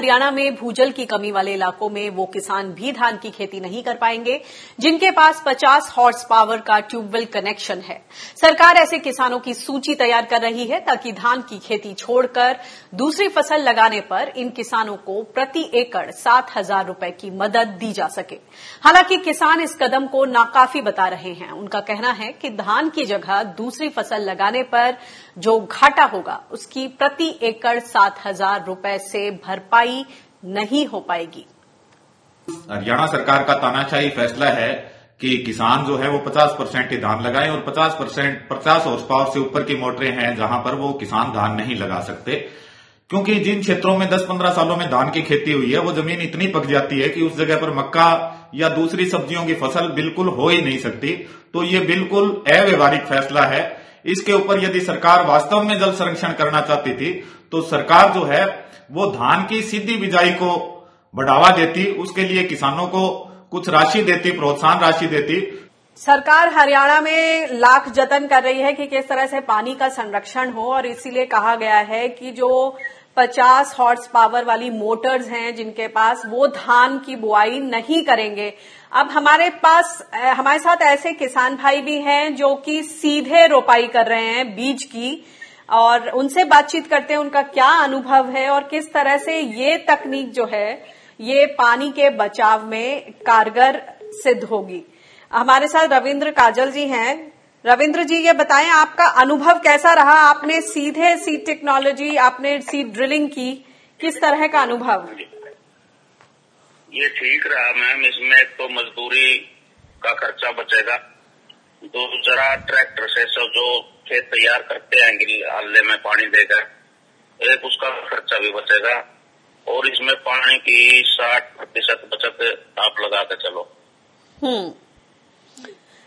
हरियाणा में भूजल की कमी वाले इलाकों में वो किसान भी धान की खेती नहीं कर पाएंगे जिनके पास 50 हॉर्स पावर का ट्यूबवेल कनेक्शन है। सरकार ऐसे किसानों की सूची तैयार कर रही है ताकि धान की खेती छोड़कर दूसरी फसल लगाने पर इन किसानों को प्रति एकड़ 7,000 रुपए की मदद दी जा सके। हालांकि किसान इस कदम को नाकाफी बता रहे हैं। उनका कहना है कि धान की जगह दूसरी फसल लगाने पर जो घाटा होगा उसकी प्रति एकड़ 7,000 रुपए से भरपाई नहीं हो पाएगी। हरियाणा सरकार का तानाशाही फैसला है कि किसान जो है वो 50% ही धान लगाएं और 50 हॉर्स पावर से ऊपर की मोटरें हैं जहां पर वो किसान धान नहीं लगा सकते, क्योंकि जिन क्षेत्रों में 10-15 सालों में धान की खेती हुई है वो जमीन इतनी पक जाती है कि उस जगह पर मक्का या दूसरी सब्जियों की फसल बिल्कुल हो ही नहीं सकती। तो ये बिल्कुल अव्यवहारिक फैसला है। इसके ऊपर यदि सरकार वास्तव में जल संरक्षण करना चाहती थी तो सरकार जो है वो धान की सीधी बिजाई को बढ़ावा देती, उसके लिए किसानों को कुछ राशि देती, प्रोत्साहन राशि देती। सरकार हरियाणा में लाख जतन कर रही है कि किस तरह से पानी का संरक्षण हो और इसीलिए कहा गया है कि जो 50 हॉर्स पावर वाली मोटर्स हैं जिनके पास, वो धान की बुआई नहीं करेंगे। अब हमारे साथ ऐसे किसान भाई भी हैं जो कि सीधे रोपाई कर रहे हैं बीज की, और उनसे बातचीत करते हैं उनका क्या अनुभव है और किस तरह से ये तकनीक जो है ये पानी के बचाव में कारगर सिद्ध होगी। हमारे साथ रविंद्र काजल जी हैं। रविंद्र जी, ये बताएं आपका अनुभव कैसा रहा? आपने सीधे सीड टेक्नोलॉजी, आपने सीड ड्रिलिंग की, किस तरह का अनुभव? ये ठीक रहा मैम। इसमें तो मजदूरी का खर्चा बचेगा, दूसरा ट्रैक्टर से सब जो खेत तैयार करते हैं हल्ले में पानी देकर, एक उसका खर्चा भी बचेगा और इसमें पानी की 60% बचत आप लगा के चलो।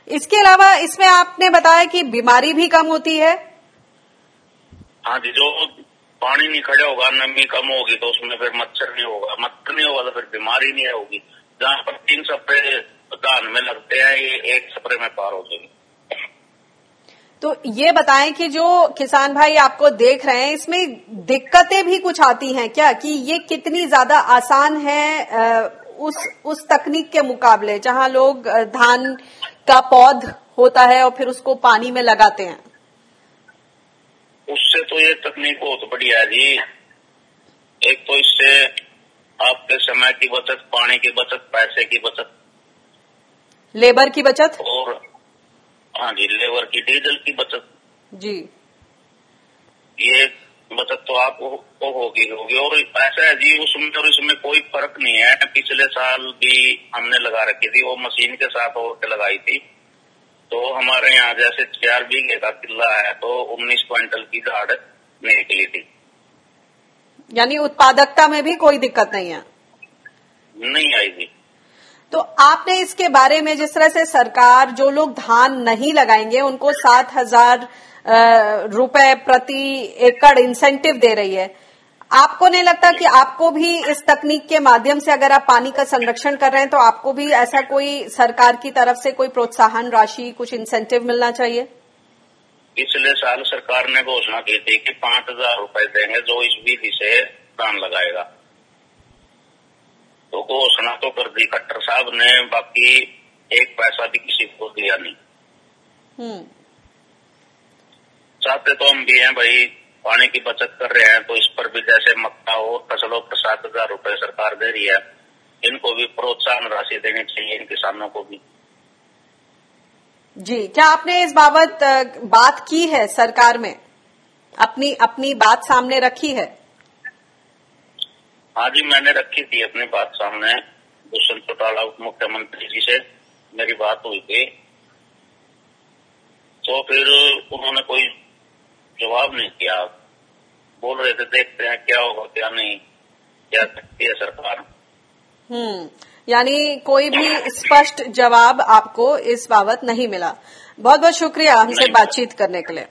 इसके अलावा इसमें आपने बताया कि बीमारी भी कम होती है। हाँ जी, जो पानी नहीं खड़ा होगा, नमी कम होगी तो उसमें फिर मच्छर नहीं होगा तो फिर बीमारी नहीं होगी। जहाँ पर 3 स्प्रे धान में लगते हैं ये 1 स्प्रे में पार हो जाएगी। तो ये बताएं कि जो किसान भाई आपको देख रहे हैं इसमें दिक्कतें भी कुछ आती हैं क्या, कि ये कितनी ज्यादा आसान है उस तकनीक के मुकाबले जहां लोग धान का पौध होता है और फिर उसको पानी में लगाते हैं? उससे तो ये तकनीक बहुत बढ़िया है जी। एक तो इससे आपके समय की बचत, पानी की बचत, पैसे की बचत, लेबर की बचत, और हाँ जी लेबर की, डीजल की बचत जी। ये बचत तो आपको होगी। और ऐसा है जी, उसमें और इसमें कोई फर्क नहीं है। पिछले साल भी हमने लगा रखी थी, वो मशीन के साथ और के लगाई थी, तो हमारे यहाँ जैसे 4 बीघे का किला है तो 19 क्विंटल की झाड़ निकली थी। यानी उत्पादकता में भी कोई दिक्कत नहीं है? नहीं आई थी। तो आपने इसके बारे में, जिस तरह से सरकार जो लोग धान नहीं लगाएंगे उनको 7,000 रुपए प्रति एकड़ इंसेंटिव दे रही है, आपको नहीं लगता कि आपको भी इस तकनीक के माध्यम से, अगर आप पानी का संरक्षण कर रहे हैं तो आपको भी ऐसा कोई सरकार की तरफ से कोई प्रोत्साहन राशि, कुछ इंसेंटिव मिलना चाहिए? पिछले साल सरकार ने घोषणा की थी कि 5,000 रुपए देंगे जो इस विधि से धान लगाएगा, तो घोषणा तो कर दी खट्टर साहब ने, बाकी 1 पैसा भी किसी को दिया नहीं। चाहते तो हम भी हैं भाई, पानी की बचत कर रहे हैं तो इस पर भी जैसे मक्का और फसलों पर 7,000 रुपए सरकार दे रही है, इनको भी प्रोत्साहन राशि देनी चाहिए, इन किसानों को भी। जी, क्या आपने इस बाबत बात की है सरकार में? अपनी बात सामने रखी है? हाँ जी, मैंने रखी थी अपनी बात सामने। दुष्यंत चौटाला उप मुख्यमंत्री जी से मेरी बात हुई थी, तो फिर उन्होंने कोई जवाब नहीं किया। बोल रहे थे देखते हैं क्या होगा क्या नहीं, क्या करती है सरकार। यानी कोई भी स्पष्ट जवाब आपको इस बाबत नहीं मिला। बहुत बहुत शुक्रिया हमसे बातचीत करने के लिए।